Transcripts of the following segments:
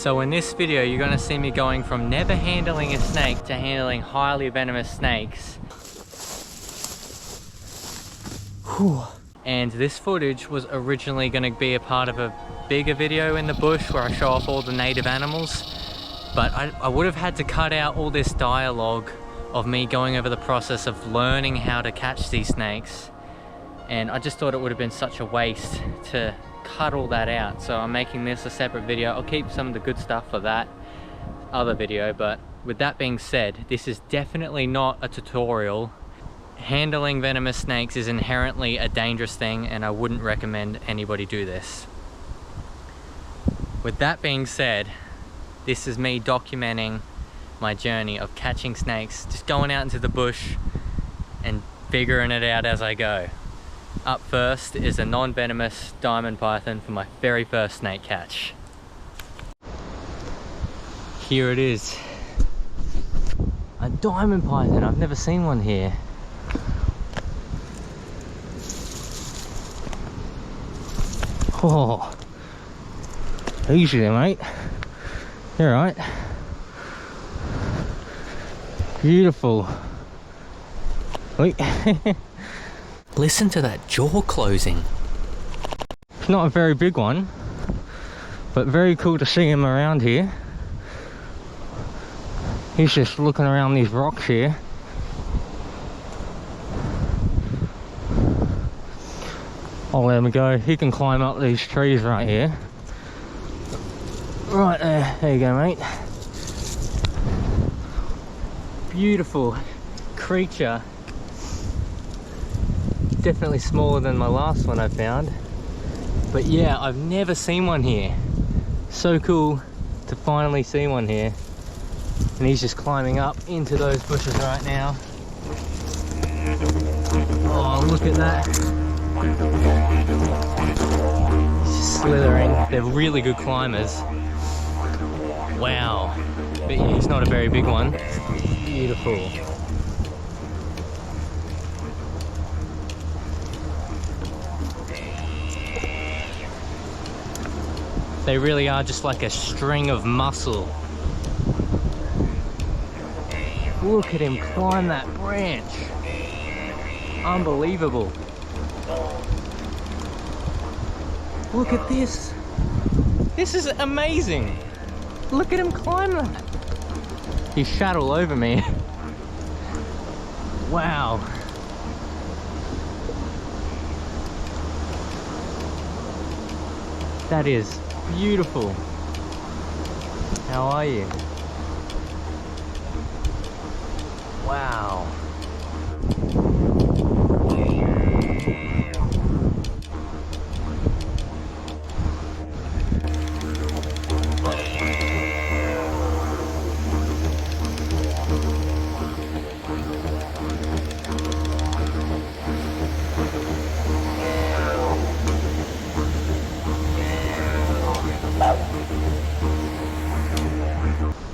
So in this video, you're gonna see me going from never handling a snake to handling highly venomous snakes. Whew. And this footage was originally gonna be a part of a bigger video in the bush where I show off all the native animals. But I would have had to cut out all this dialogue of me going over the process of learning how to catch these snakes. And I just thought it would have been such a waste to cut all that out. So I'm making this a separate video. I'll keep some of the good stuff for that other video. But with that being said, this is definitely not a tutorial. Handling venomous snakes is inherently a dangerous thing and I wouldn't recommend anybody do this. With that being said, this is me documenting my journey of catching snakes, just going out into the bush and figuring it out as I go. Up first is a non-venomous diamond python for my very first snake catch. Here it is. A diamond python, I've never seen one here. Oh, easy there, mate. You're right. Beautiful. Wait. Listen to that jaw closing. It's not a very big one, but very cool to see him around here. He's just looking around these rocks here. I'll let him go. He can climb up these trees right here. Right there. There you go, mate. Beautiful creature. Definitely smaller than my last one I found. But yeah, I've never seen one here. So cool to finally see one here. And he's just climbing up into those bushes right now. Oh, look at that. He's just slithering. They're really good climbers. Wow. But yeah, he's not a very big one. Beautiful. They really are just like a string of muscle. Look at him climb that branch. Unbelievable. Look at this. This is amazing. Look at him climb that. He shat all over me. Wow. That is beautiful. How are you? Wow.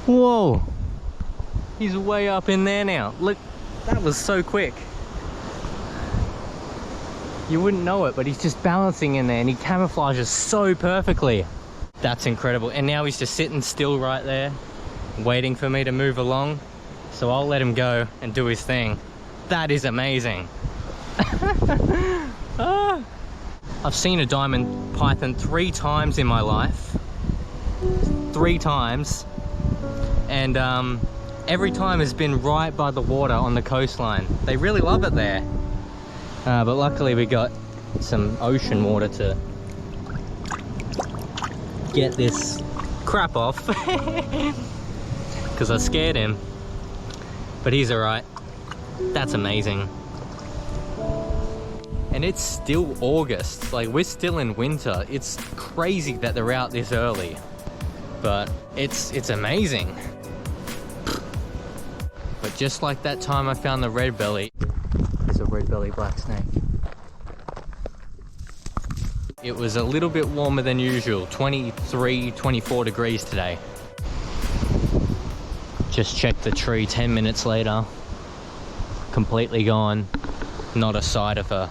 Whoa, he's way up in there now. Look, that was so quick. You wouldn't know it, but he's just balancing in there and he camouflages so perfectly. That's incredible. And now he's just sitting still right there, waiting for me to move along. So I'll let him go and do his thing. That is amazing. Ah. I've seen a diamond python 3 times in my life. 3 times. And every time has been right by the water on the coastline. They really love it there. But luckily we got some ocean water to get this crap off. Because I scared him. But he's alright. That's amazing. And it's still August. Like, we're still in winter. It's crazy that they're out this early. But it's amazing. But just like that time I found the red belly, there's a red belly black snake. It was a little bit warmer than usual, 23, 24 degrees today. Just checked the tree 10 minutes later, completely gone, not a sight of her.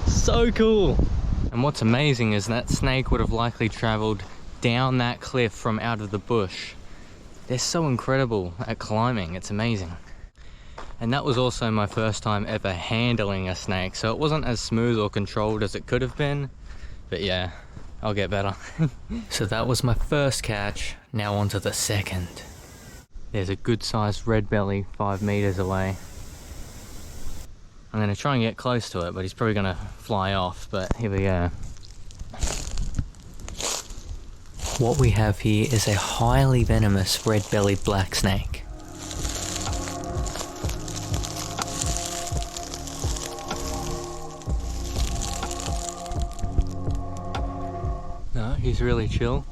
So cool. And what's amazing is that snake would have likely traveled down that cliff from out of the bush. They're so incredible at climbing, it's amazing. And that was also my first time ever handling a snake, so it wasn't as smooth or controlled as it could have been, but yeah, I'll get better. So that was my first catch, now on to the second. There's a good sized red belly 5 meters away. I'm gonna try and get close to it, but he's probably gonna fly off, but here we go. What we have here is a highly venomous red-bellied black snake. No, he's really chill.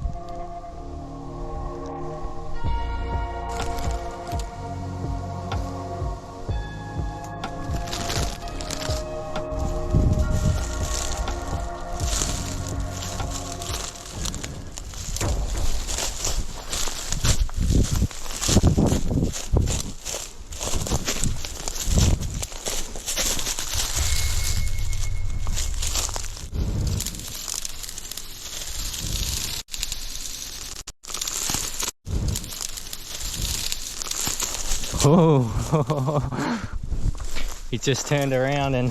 Oh, he just turned around and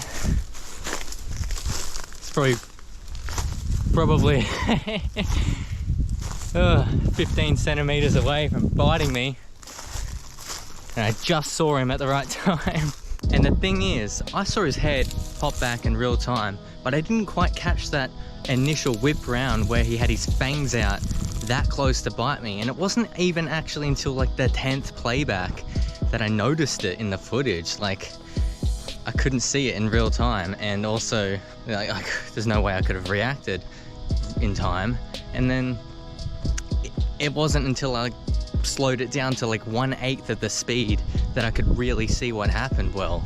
it's probably 15 centimeters away from biting me, and I just saw him at the right time. And the thing is, I saw his head pop back in real time, but I didn't quite catch that initial whip round where he had his fangs out that close to bite me. And it wasn't even actually until like the 10th playback that I noticed it in the footage. Like, I couldn't see it in real time, and also like there's no way I could have reacted in time. And then it wasn't until I slowed it down to like 1/8 of the speed that I could really see what happened well.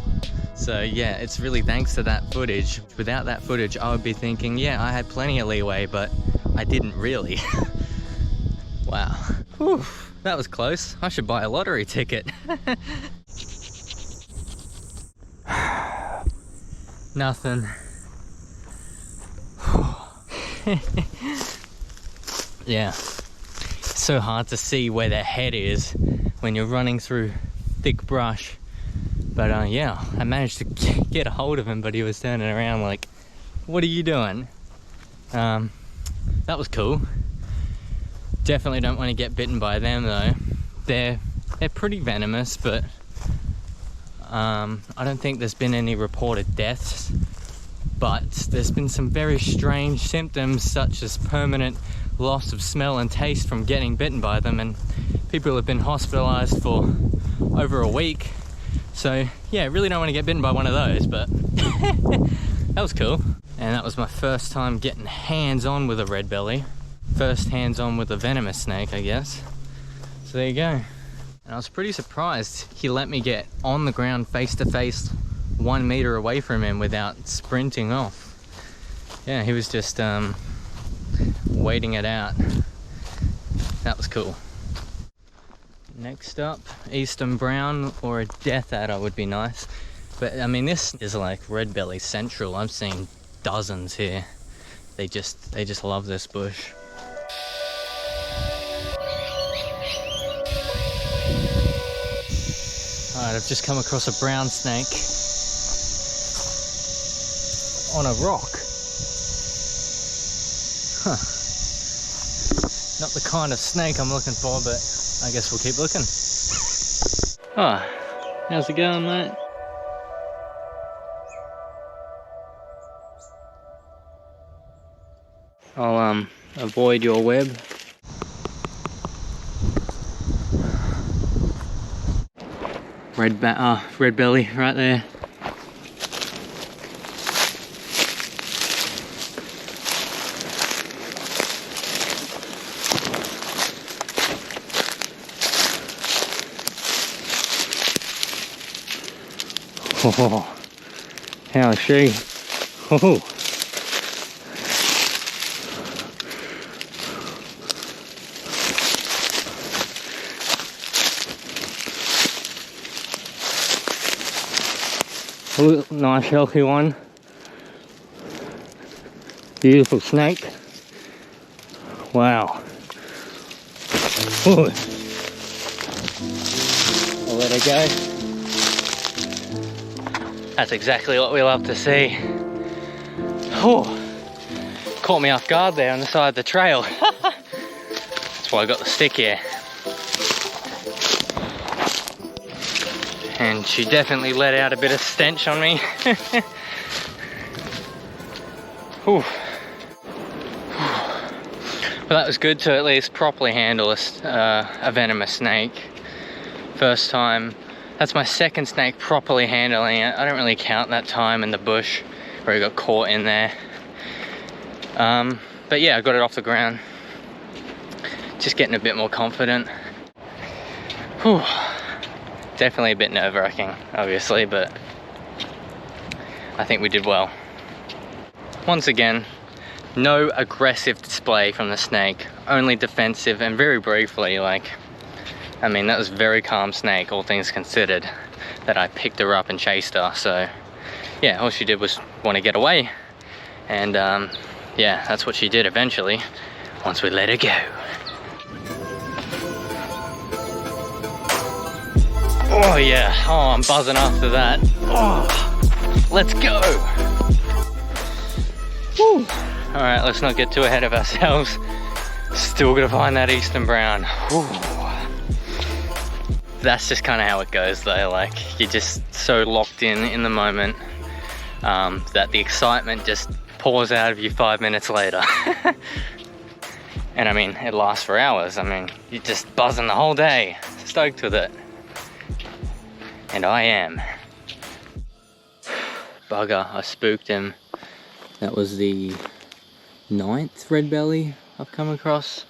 So yeah, it's really thanks to that footage. Without that footage, I would be thinking, yeah, I had plenty of leeway, but I didn't really. Wow. Whew. That was close. I should buy a lottery ticket. Nothing. Yeah. It's so hard to see where their head is when you're running through thick brush. But yeah, I managed to get a hold of him, but he was turning around like, what are you doing? That was cool. Definitely don't want to get bitten by them though. They're pretty venomous, but I don't think there's been any reported deaths. But there's been some very strange symptoms, such as permanent loss of smell and taste from getting bitten by them, and people have been hospitalized for over a week. So yeah, really don't want to get bitten by one of those, but that was cool. And that was my first time getting hands-on with a red belly. First hands-on with a venomous snake, I guess. So there you go. And I was pretty surprised he let me get on the ground face to face 1 meter away from him without sprinting off. Yeah, he was just waiting it out. That was cool. Next up, Eastern Brown or a Death Adder would be nice. But I mean, this is like red belly central. I've seen dozens here. They just love this bush. Alright, I've just come across a brown snake on a rock. Huh. Not the kind of snake I'm looking for, but I guess we'll keep looking. Oh, how's it going, mate? I'll avoid your web. Red belly right there. Oh, how is she? Oh. Nice healthy one. Beautiful snake. Wow. Ooh. I'll let her go. That's exactly what we love to see. Ooh. Caught me off guard there on the side of the trail. That's why I got the stick here. And she definitely let out a bit of stench on me. Well, that was good to at least properly handle a venomous snake. First time. That's my second snake properly handling it. I don't really count that time in the bush where he got caught in there. But yeah, I got it off the ground. Just getting a bit more confident. Whew. Definitely a bit nerve-wracking, obviously, but I think we did well. Once again, no aggressive display from the snake, only defensive and very briefly, like, I mean, that was a very calm snake, all things considered, that I picked her up and chased her. So yeah, all she did was want to get away, and yeah, that's what she did eventually once we let her go. Oh yeah, oh, I'm buzzing after that. Oh, let's go. Woo. All right, let's not get too ahead of ourselves. Still gonna find that Eastern Brown. Woo. That's just kind of how it goes though. Like, you're just so locked in the moment that the excitement just pours out of you 5 minutes later. And I mean, it lasts for hours. I mean, you're just buzzing the whole day, stoked with it. And I am. Bugger, I spooked him. That was the 9th red belly I've come across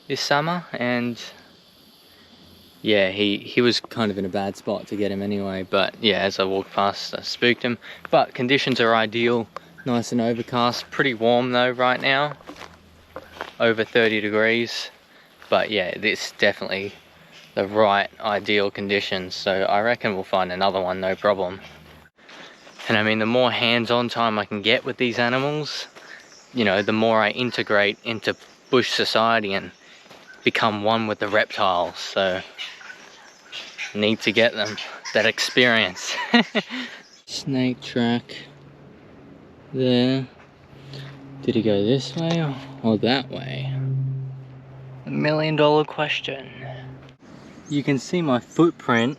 this summer, and yeah, he was kind of in a bad spot to get him anyway. But yeah, as I walked past, I spooked him. But conditions are ideal, nice and overcast, pretty warm though right now, over 30 degrees. But yeah, this definitely the right ideal conditions, so I reckon we'll find another one no problem. And I mean, the more hands-on time I can get with these animals, you know, the more I integrate into bush society and become one with the reptiles. So need to get them that experience. Snake track there. Did he go this way or that way? $1 million question. You can see my footprint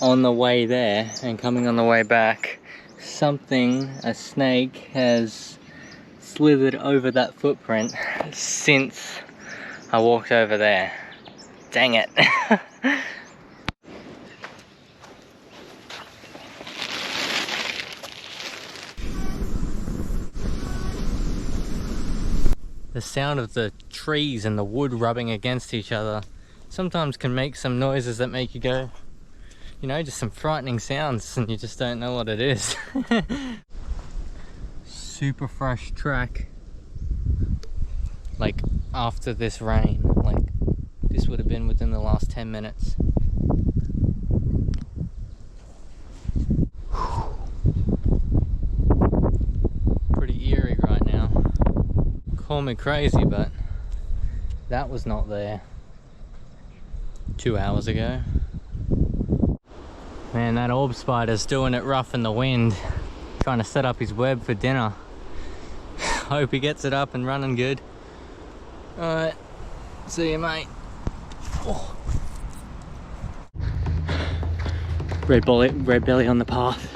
on the way there and coming on the way back. Something, a snake, has slithered over that footprint since I walked over there. Dang it. The sound of the trees and the wood rubbing against each other sometimes can make some noises that make you go, you know, just some frightening sounds, and you just don't know what it is. Super fresh track. Like, after this rain, like, this would have been within the last 10 minutes. Pretty eerie right now. Call me crazy, but that was not there 2 hours ago. Man, that orb spider's doing it rough in the wind, trying to set up his web for dinner. Hope he gets it up and running good. Alright, see you, mate. Oh. Red belly on the path.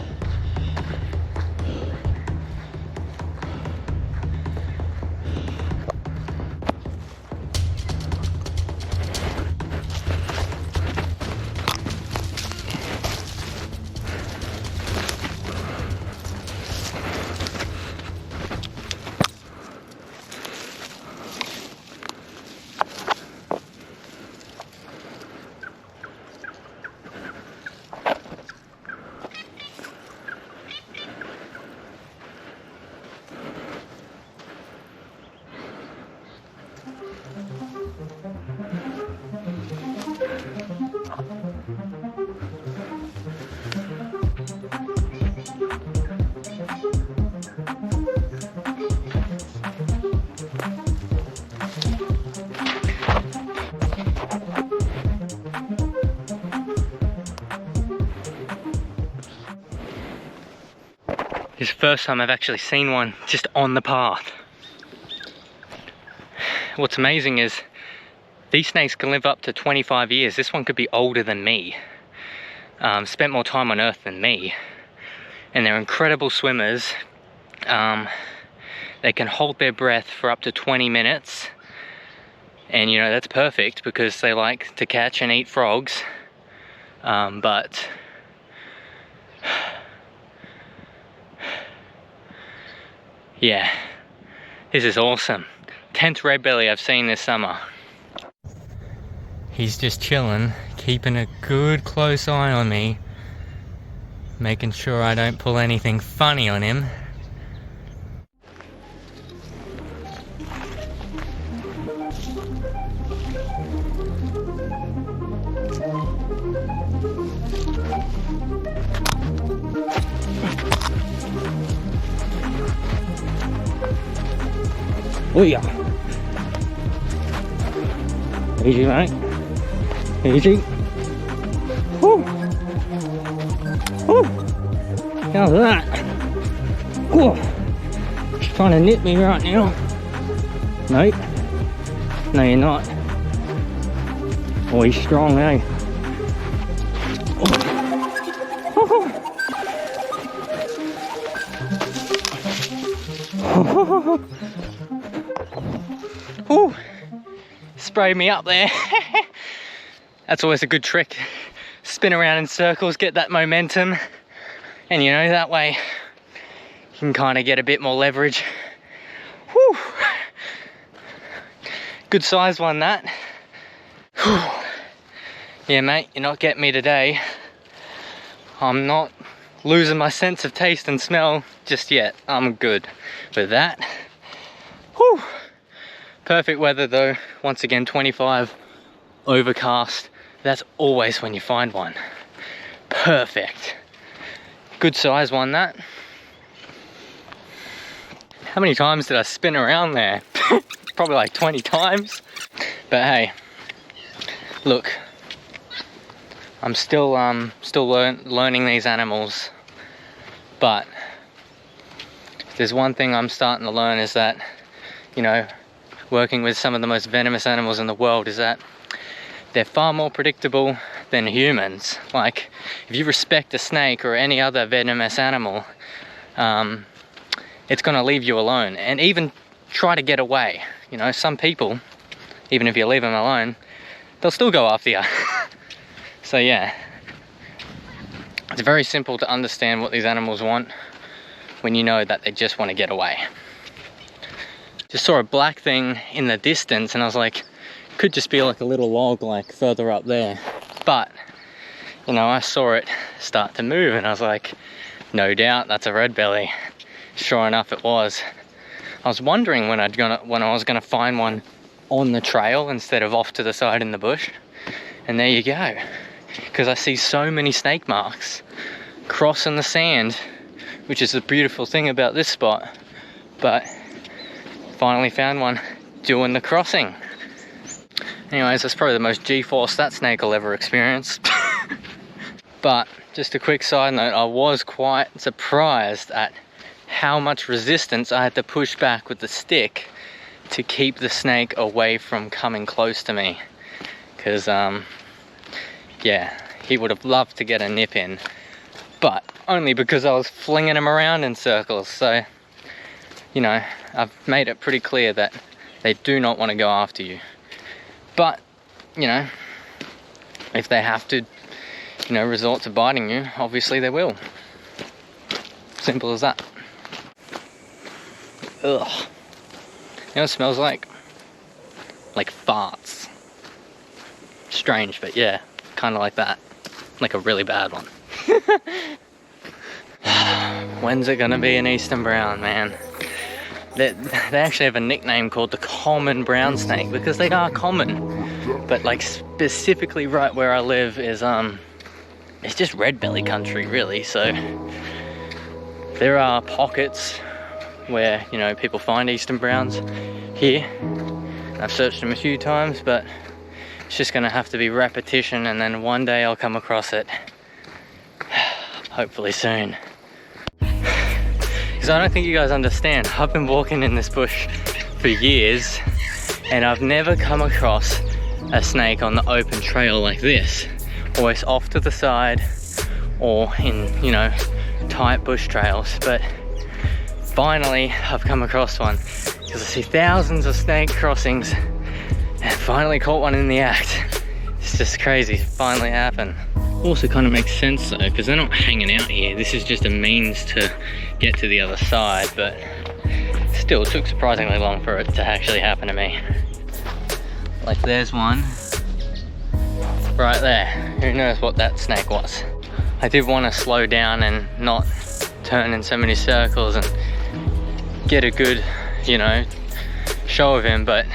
This is the first time I've actually seen one just on the path. What's amazing is these snakes can live up to 25 years. This one could be older than me. Spent more time on Earth than me. And they're incredible swimmers. They can hold their breath for up to 20 minutes. And you know, that's perfect because they like to catch and eat frogs. But yeah, this is awesome. 10th red belly I've seen this summer. He's just chilling, keeping a good close eye on me, making sure I don't pull anything funny on him. Oh yeah. Easy, mate. Easy. Woo. Woo. How's that? Whoa. He's trying to nip me right now. No. No, you're not. Oh, he's strong, eh? Ooh, sprayed me up there. That's always a good trick. Spin around in circles, get that momentum, and you know, that way you can kind of get a bit more leverage. Whew. Good size one, that. Whew. Yeah, mate, you're not getting me today. I'm not losing my sense of taste and smell just yet. I'm good with that. Whew. Perfect weather though. Once again, 25, overcast. That's always when you find one. Perfect. Good size one, that. How many times did I spin around there? Probably like 20 times. But hey, look, I'm still learning these animals. But if there's one thing I'm starting to learn is that, you know, working with some of the most venomous animals in the world is that they're far more predictable than humans. Like, if you respect a snake or any other venomous animal, it's gonna leave you alone and even try to get away. You know, some people, even if you leave them alone, they'll still go after you. So yeah, it's very simple to understand what these animals want when you know that they just want to get away. Just saw a black thing in the distance and I was like, could just be like a little log like further up there. But, you know, I saw it start to move and I was like, no doubt that's a red belly. Sure enough it was. I was wondering when I was gonna find one on the trail instead of off to the side in the bush. And there you go. Because I see so many snake marks crossing the sand, which is the beautiful thing about this spot. But finally found one doing the crossing. Anyways, that's probably the most G-force that snake will ever experience. But just a quick side note, I was quite surprised at how much resistance I had to push back with the stick to keep the snake away from coming close to me. Because yeah, he would have loved to get a nip in, but only because I was flinging him around in circles. So, you know, I've made it pretty clear that they do not want to go after you. But, you know, if they have to, you know, resort to biting you, obviously they will. Simple as that. Ugh. You know what it smells like? Like farts. Strange, but yeah, kind of like that. Like a really bad one. When's it gonna be an eastern brown, man? They actually have a nickname called the common brown snake because they are common. But like specifically right where I live is it's just red belly country really. So there are pockets where, you know, people find eastern browns here. I've searched them a few times, but it's just gonna have to be repetition, and then one day I'll come across it. Hopefully soon. because I don't think you guys understand. I've been walking in this bush for years and I've never come across a snake on the open trail like this. Always off to the side or in, you know, tight bush trails. But finally I've come across one because I see thousands of snake crossings and finally caught one in the act. It's just crazy, it finally happened. Also kind of makes sense though, because they're not hanging out here. This is just a means to get to the other side, but still it took surprisingly long for it to actually happen to me. Like there's one right there. Who knows what that snake was? I did want to slow down and not turn in so many circles and get a good, you know, show of him, but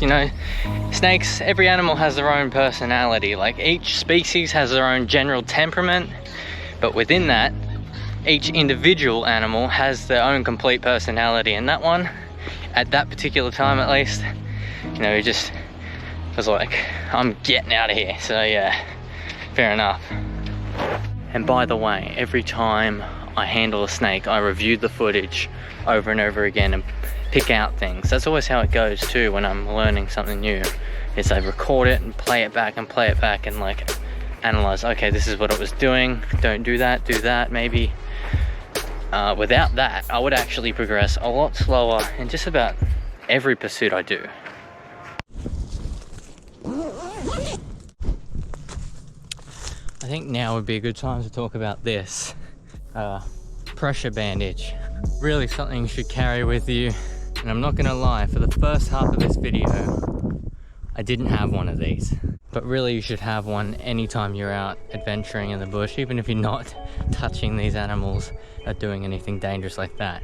you know, snakes, every animal has their own personality. Like each species has their own general temperament, but within that, each individual animal has their own complete personality. And that one, at that particular time at least, you know, he just was like, I'm getting out of here. So yeah, fair enough. And by the way, every time I handle a snake, I review the footage over and over again and pick out things. That's always how it goes too when I'm learning something new. Is I record it and play it back and like analyze, okay, this is what it was doing, don't do that maybe. Without that, I would actually progress a lot slower in just about every pursuit I do. I think now would be a good time to talk about this pressure bandage. Really something you should carry with you. And I'm not gonna lie, for the first half of this video, I didn't have one of these. But really you should have one anytime you're out adventuring in the bush, even if you're not touching these animals or doing anything dangerous like that.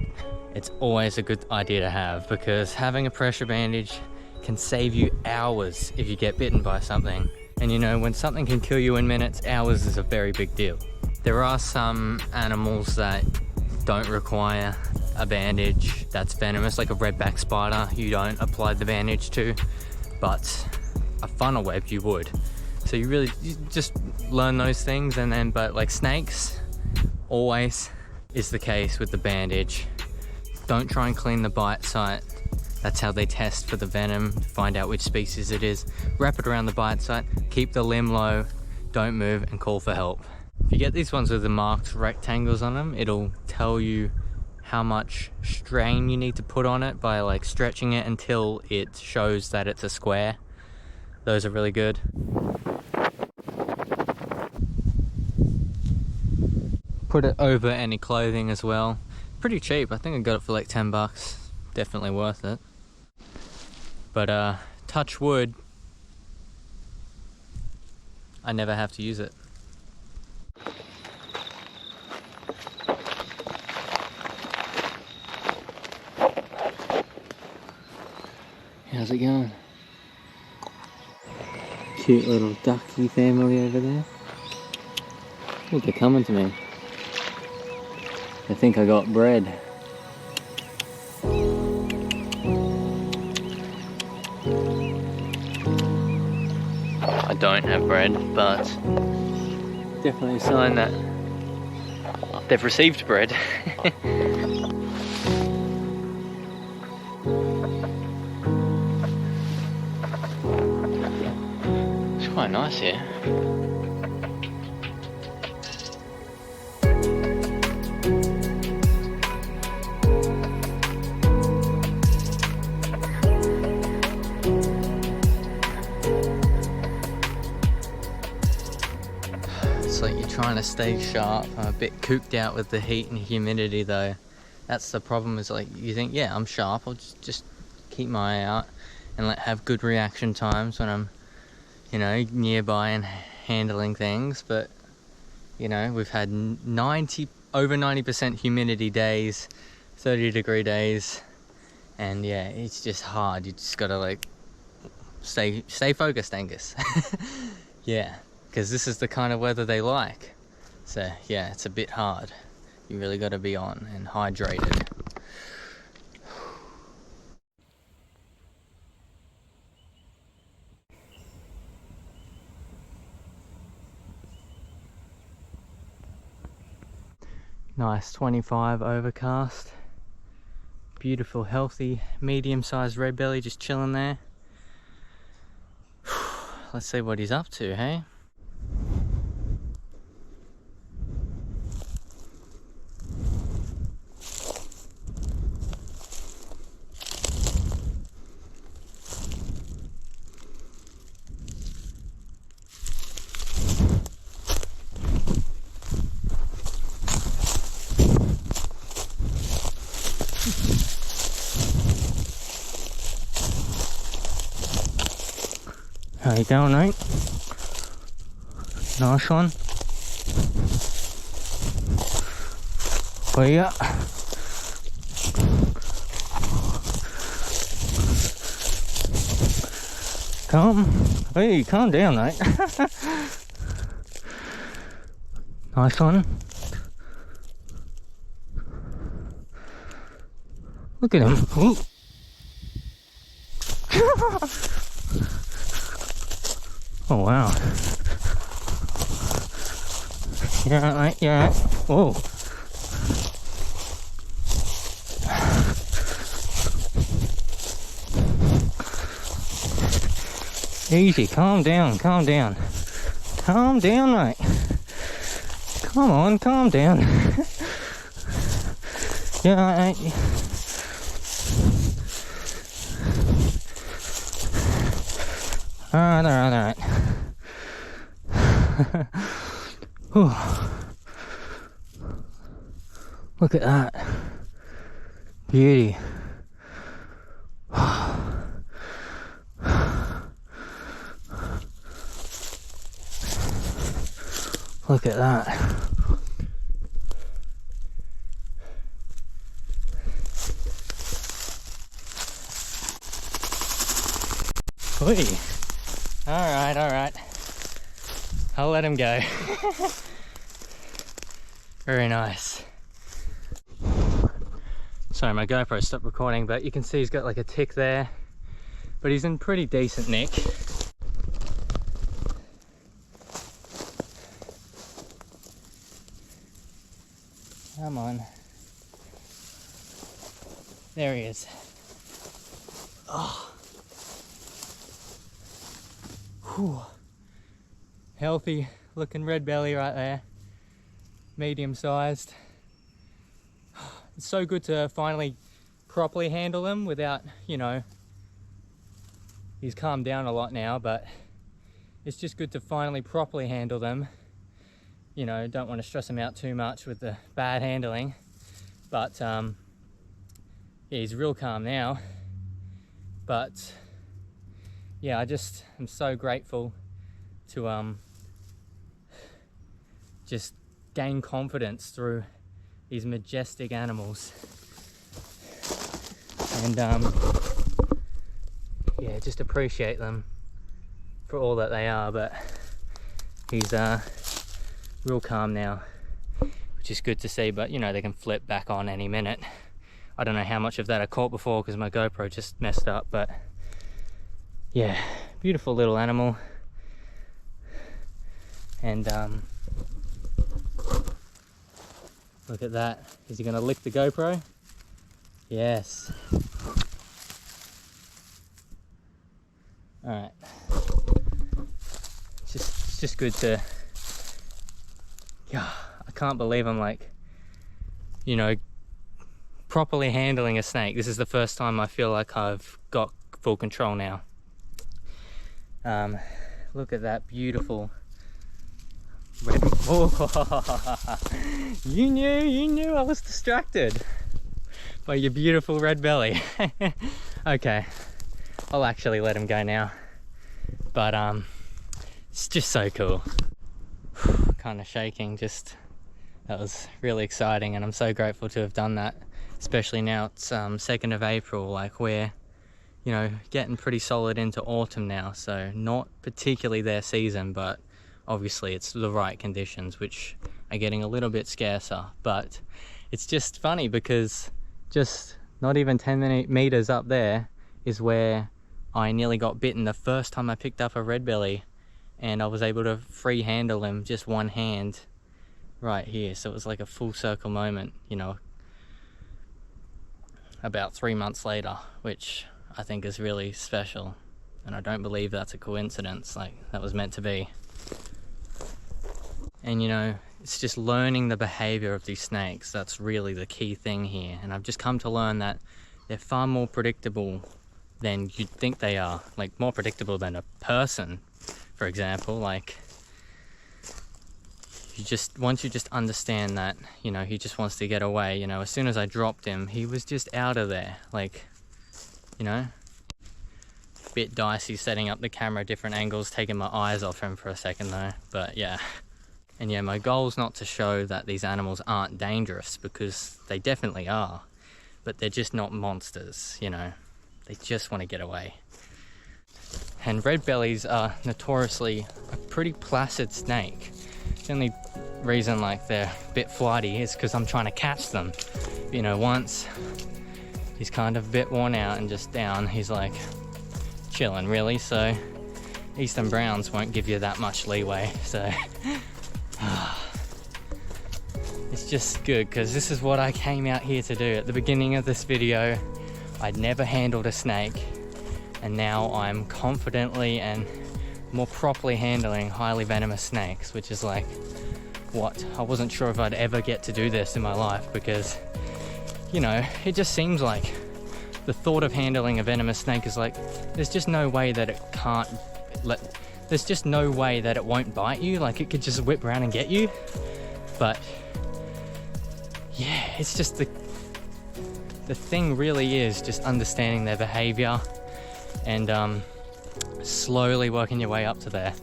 It's always a good idea to have, because having a pressure bandage can save you hours if you get bitten by something. And you know, when something can kill you in minutes, hours is a very big deal. There are some animals that don't require a bandage that's venomous, like a redback spider you don't apply the bandage to, but a funnel web you would. So you just learn those things, and then, but like snakes, always is the case with the bandage. Don't try and clean the bite site. That's how they test for the venom, to find out which species it is. Wrap it around the bite site, keep the limb low, don't move, and call for help. If you get these ones with the marked rectangles on them, it'll tell you how much strain you need to put on it by like stretching it until it shows that it's a square. Those are really good. Put it over any clothing as well. Pretty cheap, I think I got it for like 10 bucks. Definitely worth it. But touch wood, I never have to use it. How's it going? Cute little ducky family over there. I think they're coming to me. I think I got bread. I don't have bread, but definitely a sign that they've received bread. It's quite nice here. It's like you're trying to stay sharp. I'm a bit cooped out with the heat and humidity though. That's the problem, is like you think, yeah, I'm sharp, I'll just keep my eye out and have good reaction times when I'm, you know, nearby and handling things. But you know, we've had over 90% humidity days, 30-degree days, and yeah, it's just hard. You just gotta like stay focused, Angus. Yeah, because this is the kind of weather they like. So yeah, it's a bit hard. You really got to be on and hydrated. Nice 25 overcast. Beautiful, healthy, medium-sized red belly just chilling there. Let's see what he's up to, hey? How you going, mate? Nice one. Where you at? Hey, calm down, mate. Nice one. Look at him. Ooh. Oh wow. Yeah, right, yeah. Whoa. Easy, calm down, calm down. Calm down, mate. Come on, calm down. Yeah, right. Alright. Look at that. Beauty. Look at that. Whee. Alright. I'll let him go. Very nice. Sorry, my GoPro stopped recording, but you can see he's got like a tick there. But he's in pretty decent nick. Come on. There he is. Oh. Whew. Healthy looking red belly right there. Medium sized. It's so good to finally properly handle them without, you know, he's calmed down a lot now, but it's just good to finally properly handle them. You know, don't want to stress him out too much with the bad handling, but yeah, he's real calm now. But yeah, I'm so grateful to just gain confidence through these majestic animals, and yeah, just appreciate them for all that they are. But he's real calm now, which is good to see. But you know, they can flip back on any minute. I don't know how much of that I caught before because my GoPro just messed up, but yeah, beautiful little animal. And look at that. Is he gonna lick the GoPro? Yes. Alright. It's just good to, yeah, I can't believe I'm like, you know, properly handling a snake. This is the first time I feel like I've got full control now. Look at that beautiful red. Oh, you knew I was distracted by your beautiful red belly. Okay, I'll actually let him go now, but it's just so cool. Kind of shaking, just that was really exciting, and I'm so grateful to have done that, especially now it's 2nd of April, like we're, you know, getting pretty solid into autumn now, so not particularly their season, but obviously it's the right conditions, which are getting a little bit scarcer. But it's just funny because just not even 10 meters up there is where I nearly got bitten the first time I picked up a red belly, and I was able to free handle him just one hand right here. So it was like a full circle moment, you know, about 3 months later, which I think is really special. And I don't believe that's a coincidence, like that was meant to be. And you know, it's just learning the behavior of these snakes that's really the key thing here. And I've just come to learn that they're far more predictable than you'd think they are. Like more predictable than a person, for example. Like once you just understand that, you know, he just wants to get away. You know, as soon as I dropped him, he was just out of there. Like, you know, bit dicey setting up the camera, different angles, taking my eyes off him for a second though. But yeah. And yeah, my goal is not to show that these animals aren't dangerous, because they definitely are, but they're just not monsters, you know. They just want to get away. And red bellies are notoriously a pretty placid snake. The only reason like they're a bit flighty is because I'm trying to catch them. You know, once he's kind of a bit worn out and just down, he's like chilling really. So Eastern Browns won't give you that much leeway. So it's just good, because this is what I came out here to do. At the beginning of this video, I'd never handled a snake, and now I'm confidently and more properly handling highly venomous snakes, which is like, what? I wasn't sure if I'd ever get to do this in my life, because, you know, it just seems like the thought of handling a venomous snake is like, there's just no way that it can't there's just no way that it won't bite you. Like, it could just whip around and get you. But yeah, it's just the thing really is just understanding their behavior and slowly working your way up to there.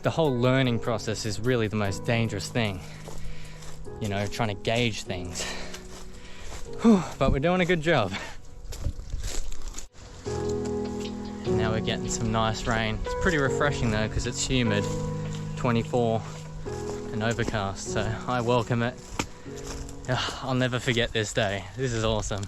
The whole learning process is really the most dangerous thing, you know, trying to gauge things. Whew, but we're doing a good job. Now we're getting some nice rain. It's pretty refreshing though, because it's humid, 24 and overcast, so I welcome it. I'll never forget this day. This is awesome.